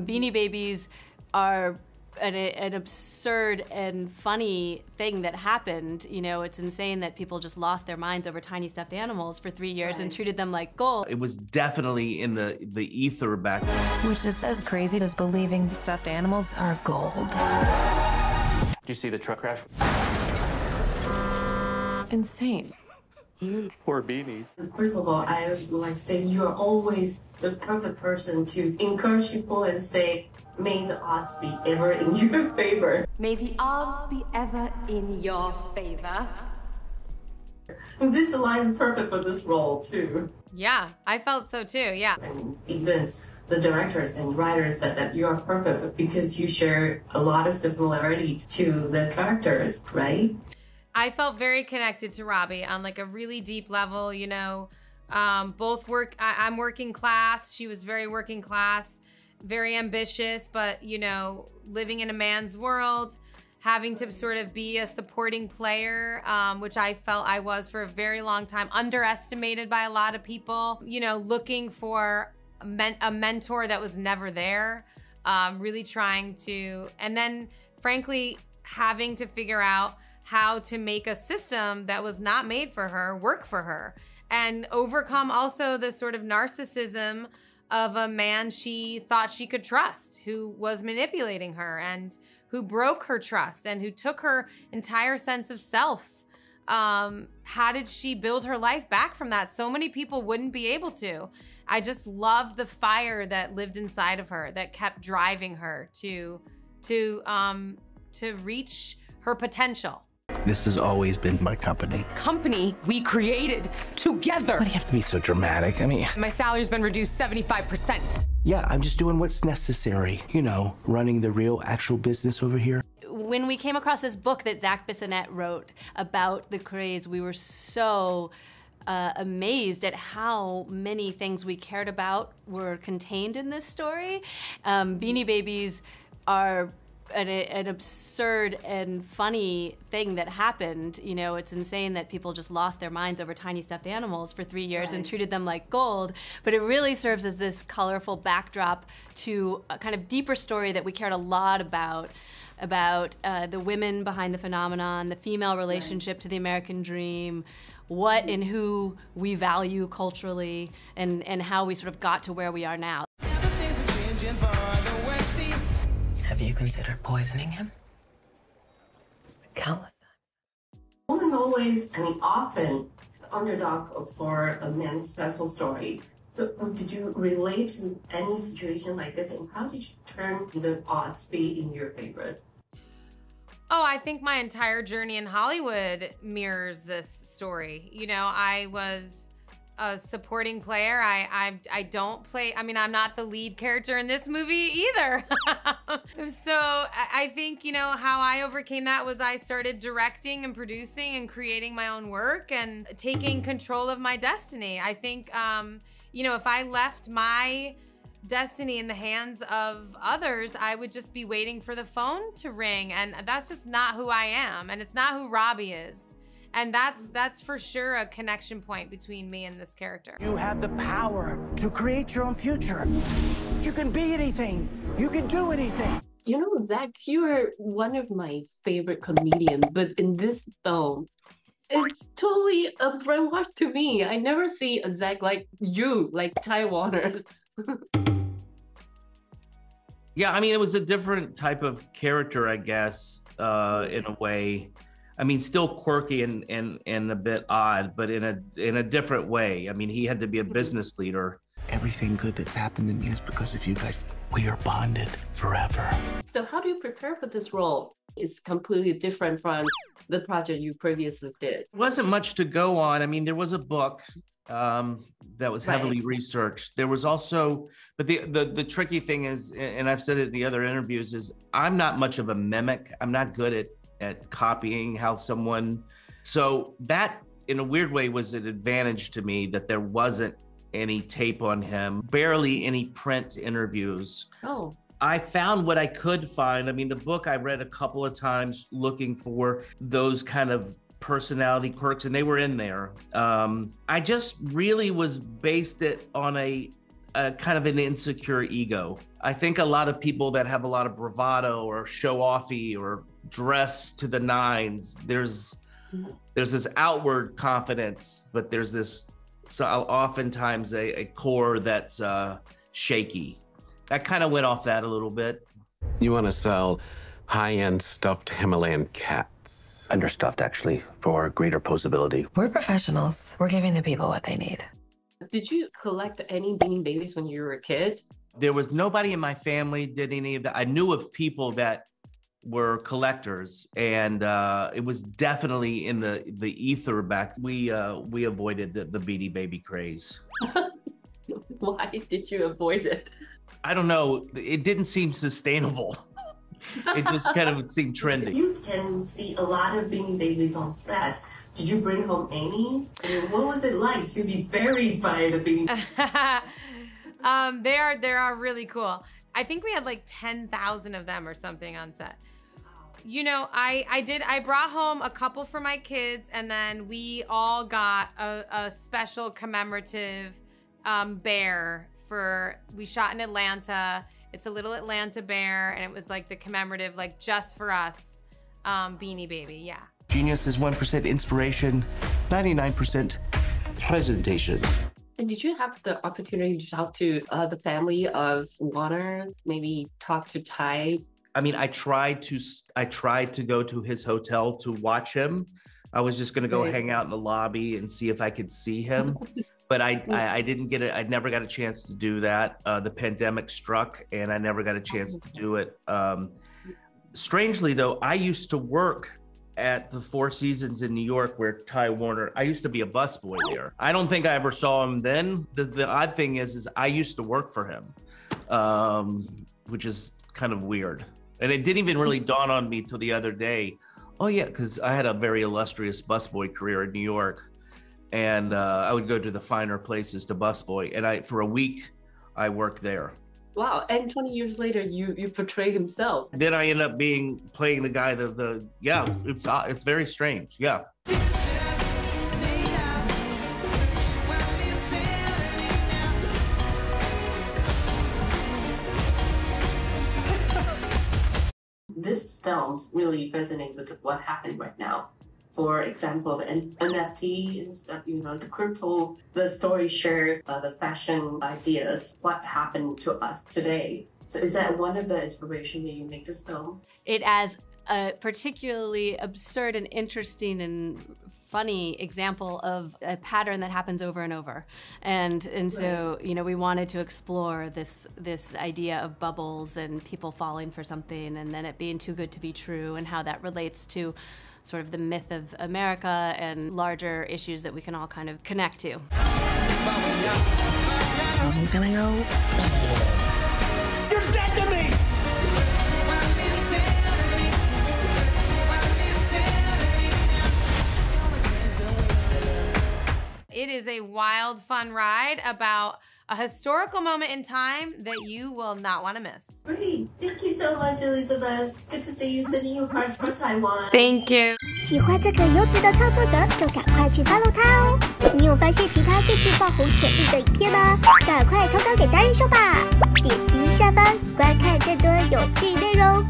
Beanie Babies are an absurd and funny thing that happened. You know, it's insane that people just lost their minds over tiny stuffed animals for 3 years and treated them like gold. It was definitely in the ether back then. Which is as crazy as believing stuffed animals are gold. Did you see the truck crash? Insane. Poor beanies. First of all, I would like to say you're always the perfect person to encourage people and say, may the odds be ever in your favor. May the odds be ever in your favor. And this aligns perfect for this role too. Yeah, I felt so too, yeah. And even the directors and writers said that you are perfect because you share a lot of similarity to the characters, right? I felt very connected to Robbie on like a really deep level, you know. Both I'm working class, she was very working class, very ambitious, but you know, living in a man's world, having to sort of be a supporting player, which I felt I was for a very long time, underestimated by a lot of people, you know, looking for a mentor that was never there, really trying to, and then frankly, having to figure out how to make a system that was not made for her work for her, and overcome also the sort of narcissism of a man she thought she could trust, who was manipulating her and who broke her trust and who took her entire sense of self. How did she build her life back from that? So many people wouldn't be able to. I just loved the fire that lived inside of her that kept driving her to reach her potential. This has always been my company. Company we created together. Why do you have to be so dramatic? I mean, My salary's been reduced 75%. yeah, I'm just doing what's necessary. You know, running the real, actual business over here. When we came across this book that Zach Bissonette wrote about the craze, we were so amazed at how many things we cared about were contained in this story. Beanie Babies are an absurd and funny thing that happened. You know, it's insane that people just lost their minds over tiny stuffed animals for 3 years and treated them like gold, but it really serves as this colorful backdrop to a kind of deeper story that we cared a lot about the women behind the phenomenon, the female relationship to the American dream, what and who we value culturally, and how we sort of got to where we are now. Have you considered poisoning him? Countless times. Women always, often the underdog for a man's successful story. So did you relate to any situation like this, and how did you turn the odds be in your favor? Oh, I think my entire journey in Hollywood mirrors this story. You know, I was a supporting player. I don't play, I mean, I'm not the lead character in this movie either. So I think, you know, how I overcame that was I started directing and producing and creating my own work and taking control of my destiny. I think, you know, if I left my destiny in the hands of others, I would just be waiting for the phone to ring, and that's just not who I am, and it's not who Robbie is. And that's for sure a connection point between me and this character. You have the power to create your own future. You can be anything. You can do anything. You know, Zach, you are one of my favorite comedians, but in this film, it's totally a brainwash to me. I never see a Zach like you, like Taiwaners. Yeah, I mean, it was a different type of character, I guess, in a way. I mean, still quirky and a bit odd, but in a different way. I mean, he had to be a business leader. Everything good that's happened to me is because of you guys. We are bonded forever. So how do you prepare for this role? It's completely different from the project you previously did. There wasn't much to go on. I mean, there was a book that was heavily researched. There was also, but the tricky thing is, and I've said it in the other interviews, is I'm not much of a mimic. I'm not good at copying how someone, so that in a weird way was an advantage to me, that there wasn't any tape on him, barely any print interviews. Oh. I found what I could find. I mean, the book I read a couple of times looking for those kind of personality quirks, and they were in there. I just really was based it on a kind of an insecure ego. I think a lot of people that have a lot of bravado or show-offy or dress to the nines, there's this outward confidence, but there's this oftentimes a core that's shaky. I kind of went off that a little bit. You want to sell high-end stuffed Himalayan cats. Understuffed, actually, for greater posability. We're professionals. We're giving the people what they need. Did you collect any Beanie Babies when you were a kid? There was nobody in my family did any of that. I knew of people that were collectors, and it was definitely in the ether back. We avoided the Beanie Baby craze. Why did you avoid it? I don't know. It didn't seem sustainable. It just kind of seemed trendy. You can see a lot of Beanie Babies on set. Did you bring home any? And what was it like to be buried by the Beanie Babies? They are really cool. I think we had like 10,000 of them or something on set. You know, I brought home a couple for my kids, and then we all got a special commemorative bear we shot in Atlanta. It's a little Atlanta bear, and it was like the commemorative, like just for us, Beanie Baby, yeah. Genius is 1% inspiration, 99% presentation. And did you have the opportunity to talk to the family of Warner? Maybe talk to Ty? I mean, I tried to go to his hotel to watch him. I was just gonna go hang out in the lobby and see if I could see him. But I didn't get it. I never got a chance to do that. The pandemic struck, and I never got a chance to do it. Strangely, though, I used to work at the Four Seasons in New York, where Ty Warner. I used to be a busboy there. I don't think I ever saw him then. The odd thing is I used to work for him, which is kind of weird. And it didn't even really dawn on me till the other day. Oh yeah, because I had a very illustrious busboy career in New York. And I would go to the finer places to busboy, and for a week, I worked there. Wow! And 20 years later, you portray himself. Then I end up playing the guy. Yeah, it's very strange. Yeah. This film really resonates with what happened right now. For example, the NFT and stuff, you know, the crypto, the story share, the fashion ideas, what happened to us today. So is that one of the inspiration that you make this film? It as a particularly absurd and interesting and funny example of a pattern that happens over and over. And so, you know, we wanted to explore this idea of bubbles and people falling for something and then it being too good to be true, and how that relates to sort of the myth of America and larger issues that we can all kind of connect to. I'm gonna go. You're dead to me! It is a wild, fun ride about a historical moment in time that you will not want to miss. Great. Thank you so much, Elizabeth. Good to see you sending your cards from Taiwan. Thank you. 喜欢这个优质的创作者，就赶快去 follow 他哦！你有发现其他更具爆红潜力的影片吗？赶快投稿给达人秀吧！点击下方观看更多有趣内容。